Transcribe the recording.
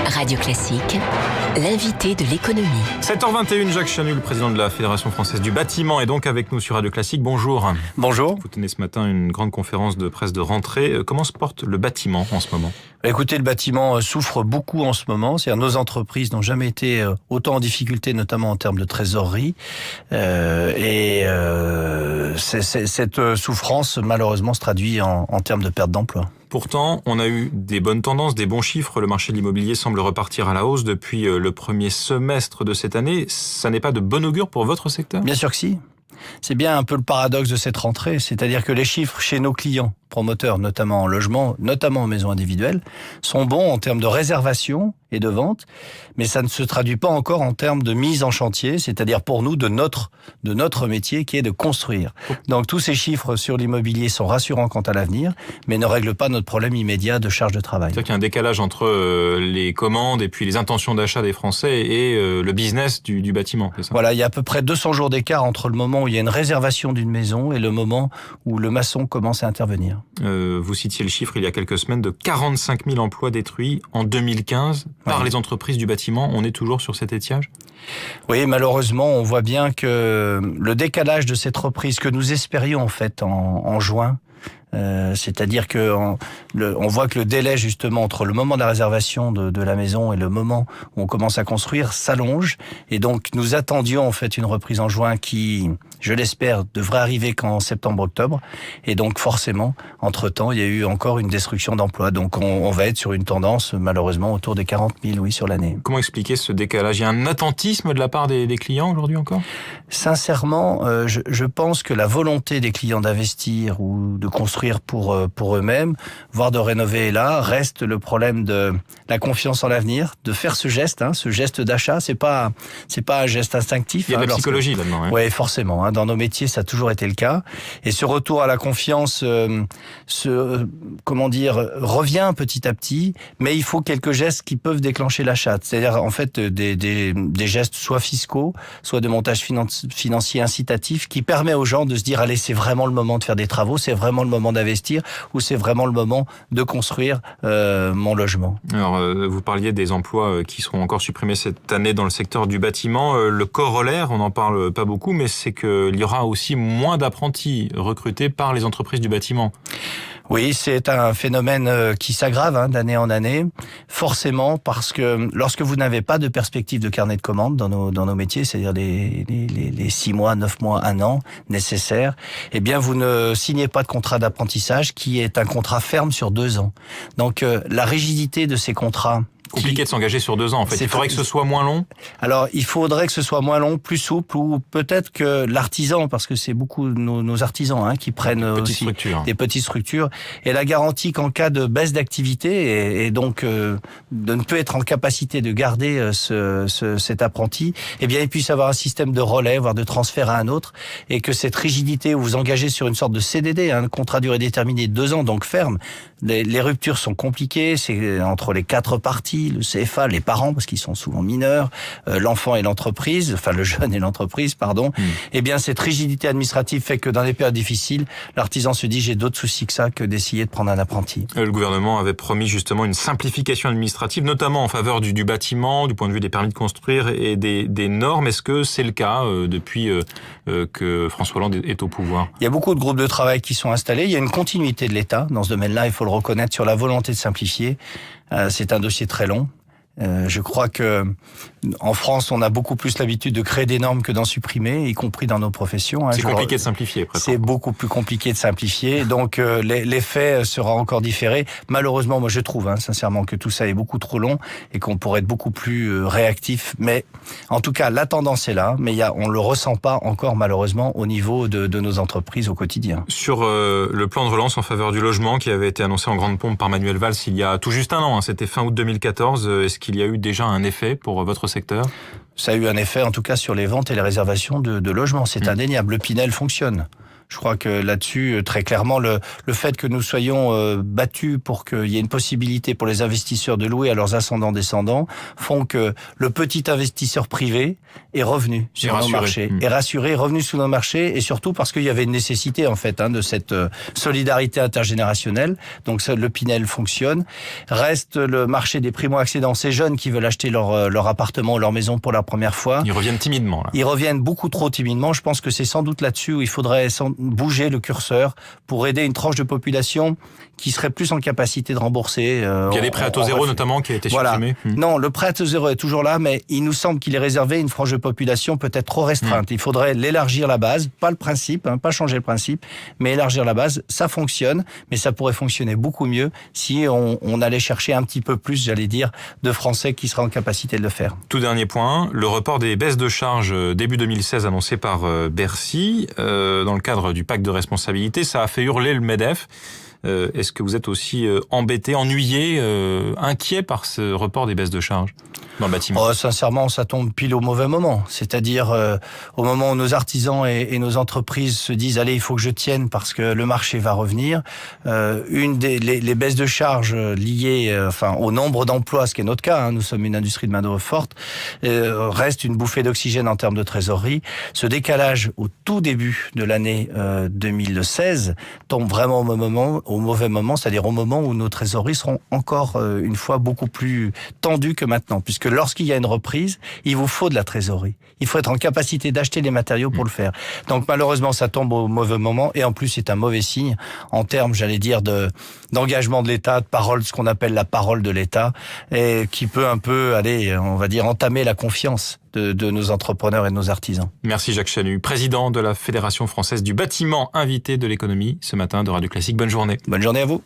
Radio Classique, l'invité de l'économie. 7h21, Jacques Chanu, président de la Fédération Française du Bâtiment, est donc avec nous sur Radio Classique. Bonjour. Bonjour. Vous tenez ce matin une grande conférence de presse de rentrée. Comment se porte le bâtiment en ce moment ? Écoutez, le bâtiment souffre beaucoup en ce moment. C'est-à-dire nos entreprises n'ont jamais été autant en difficulté, notamment en termes de trésorerie. Cette souffrance, malheureusement, se traduit en termes de perte d'emploi. Pourtant, on a eu des bonnes tendances, des bons chiffres. Le marché de l'immobilier semble repartir à la hausse depuis le premier semestre de cette année. Ça n'est pas de bon augure pour votre secteur ? Bien sûr que si. C'est bien un peu le paradoxe de cette rentrée. C'est-à-dire que les chiffres chez nos clients, promoteurs, notamment en logement, notamment en maison individuelle, sont bons en termes de réservation et de vente, mais ça ne se traduit pas encore en termes de mise en chantier, c'est-à-dire pour nous de notre métier qui est de construire. Donc tous ces chiffres sur l'immobilier sont rassurants quant à l'avenir, mais ne règlent pas notre problème immédiat de charge de travail. C'est-à-dire qu'il y a un décalage entre les commandes et puis les intentions d'achat des Français et le business du bâtiment, c'est ça ? Voilà, il y a à peu près 200 jours d'écart entre le moment où il y a une réservation d'une maison et le moment où le maçon commence à intervenir. Vous citiez le chiffre il y a quelques semaines de 45 000 emplois détruits en 2015 par les entreprises du bâtiment. On est toujours sur cet étiage ? Oui, malheureusement, on voit bien que le décalage de cette reprise que nous espérions en fait en juin, c'est-à-dire que on voit que le délai justement entre le moment de la réservation de la maison et le moment où on commence à construire s'allonge, et donc nous attendions en fait une reprise en juin qui, je l'espère, devrait arriver qu'en septembre-octobre, et donc forcément, entre-temps, il y a eu encore une destruction d'emplois, donc on va être sur une tendance malheureusement autour des 40 000, oui, sur l'année. Comment expliquer ce décalage ? Il y a un attentisme de la part des clients aujourd'hui encore ? Sincèrement, je pense que la volonté des clients d'investir ou de construire pour eux-mêmes, voire de rénover là, reste le problème de la confiance en l'avenir, de faire ce geste d'achat. C'est pas un geste instinctif. Il y a de la psychologie là-dedans. Hein. Oui, forcément. Dans nos métiers, ça a toujours été le cas. Et ce retour à la confiance, revient petit à petit. Mais il faut quelques gestes qui peuvent déclencher l'achat. C'est-à-dire, en fait, des gestes soit fiscaux, soit de montage financier incitatif, qui permet aux gens de se dire, allez, c'est vraiment le moment de faire des travaux, c'est vraiment le moment d'investir, ou c'est vraiment le moment de construire mon logement. Alors, vous parliez des emplois qui seront encore supprimés cette année dans le secteur du bâtiment. Le corollaire, on n'en parle pas beaucoup, mais c'est qu'il y aura aussi moins d'apprentis recrutés par les entreprises du bâtiment. Oui, c'est un phénomène qui s'aggrave d'année en année, forcément, parce que lorsque vous n'avez pas de perspective de carnet de commandes dans nos métiers, c'est-à-dire les 6 mois, 9 mois, 1 an nécessaires, eh bien vous ne signez pas de contrat d'apprentissage qui est un contrat ferme sur 2 ans. Donc la rigidité de ces contrats... Compliqué de s'engager sur 2 ans, en fait. Il faudrait que ce soit moins long. Alors, il faudrait que ce soit moins long, plus souple, ou peut-être que l'artisan, parce que c'est beaucoup nos artisans qui prennent aussi des petites structures, et la garantie qu'en cas de baisse d'activité, et donc de ne peut être en capacité de garder cet apprenti, eh bien, il puisse avoir un système de relais, voire de transfert à un autre, et que cette rigidité où vous engagez sur une sorte de CDD, un contrat durée déterminée de 2 ans, donc ferme, les ruptures sont compliquées, c'est entre les 4 parties, le CFA, les parents, parce qu'ils sont souvent mineurs, l'enfant et l'entreprise, enfin le jeune et l'entreprise, pardon. Eh bien, cette rigidité administrative fait que dans les périodes difficiles, l'artisan se dit, j'ai d'autres soucis que ça, que d'essayer de prendre un apprenti. Le gouvernement avait promis justement une simplification administrative, notamment en faveur du bâtiment, du point de vue des permis de construire et des normes. Est-ce que c'est le cas depuis que François Hollande est au pouvoir ? Il y a beaucoup de groupes de travail qui sont installés. Il y a une continuité de l'État dans ce domaine-là, il faut le reconnaître, sur la volonté de simplifier. C'est un dossier très long. Je crois que en France, on a beaucoup plus l'habitude de créer des normes que d'en supprimer, y compris dans nos professions. C'est compliqué de simplifier, presque. C'est beaucoup plus compliqué de simplifier. Donc, l'effet sera encore différé. Malheureusement, moi, je trouve, sincèrement, que tout ça est beaucoup trop long et qu'on pourrait être beaucoup plus réactif. Mais, en tout cas, la tendance est là. Mais on le ressent pas encore, malheureusement, au niveau de nos entreprises au quotidien. Sur le plan de relance en faveur du logement qui avait été annoncé en grande pompe par Manuel Valls il y a tout juste 1 an, c'était fin août 2014. Est-ce qu'il y a eu déjà un effet pour votre secteur ? Ça a eu un effet, en tout cas, sur les ventes et les réservations de logements. C'est indéniable. Le Pinel fonctionne. Je crois que là-dessus, très clairement, le fait que nous soyons battus pour qu'il y ait une possibilité pour les investisseurs de louer à leurs ascendants-descendants font que le petit investisseur privé est revenu sur nos marchés, est rassuré, est revenu sur nos marchés, et surtout parce qu'il y avait une nécessité en fait de cette solidarité intergénérationnelle. Donc ça, le Pinel fonctionne. Reste le marché des primo-accédants, ces jeunes qui veulent acheter leur appartement ou leur maison pour la première fois. Ils reviennent timidement. Là. Ils reviennent beaucoup trop timidement. Je pense que c'est sans doute là-dessus où il faudrait bouger le curseur pour aider une tranche de population qui serait plus en capacité de rembourser. Il y a des prêts à taux zéro notamment qui a été supprimé. Non, le prêt à taux zéro est toujours là, mais il nous semble qu'il est réservé à une frange de population peut-être trop restreinte. Il faudrait l'élargir la base, pas le principe, pas changer le principe, mais élargir la base. Ça fonctionne, mais ça pourrait fonctionner beaucoup mieux si on allait chercher un petit peu plus, j'allais dire, de Français qui seraient en capacité de le faire. Tout dernier point, le report des baisses de charges début 2016 annoncé par Bercy dans le cadre du pacte de responsabilité, ça a fait hurler le MEDEF. Est-ce que vous êtes aussi embêté, ennuyé, inquiet par ce report des baisses de charges dans le bâtiment? Sincèrement, ça tombe pile au mauvais moment. C'est-à-dire au moment où nos artisans et nos entreprises se disent « Allez, il faut que je tienne parce que le marché va revenir ». Les baisses de charges liées au nombre d'emplois, ce qui est notre cas, nous sommes une industrie de main-d'œuvre forte, reste une bouffée d'oxygène en termes de trésorerie. Ce décalage au tout début de l'année 2016 tombe vraiment au mauvais moment, c'est-à-dire au moment où nos trésoreries seront encore une fois beaucoup plus tendues que maintenant, puisque lorsqu'il y a une reprise, il vous faut de la trésorerie. Il faut être en capacité d'acheter les matériaux pour le faire. Donc malheureusement, ça tombe au mauvais moment, et en plus c'est un mauvais signe en termes, j'allais dire, d'engagement de l'État, de parole, ce qu'on appelle la parole de l'État, et qui peut un peu, on va dire, entamer la confiance de nos entrepreneurs et de nos artisans. Merci Jacques Chanu, président de la Fédération française du bâtiment, invité de l'économie ce matin de Radio Classique. Bonne journée. Bonne journée à vous.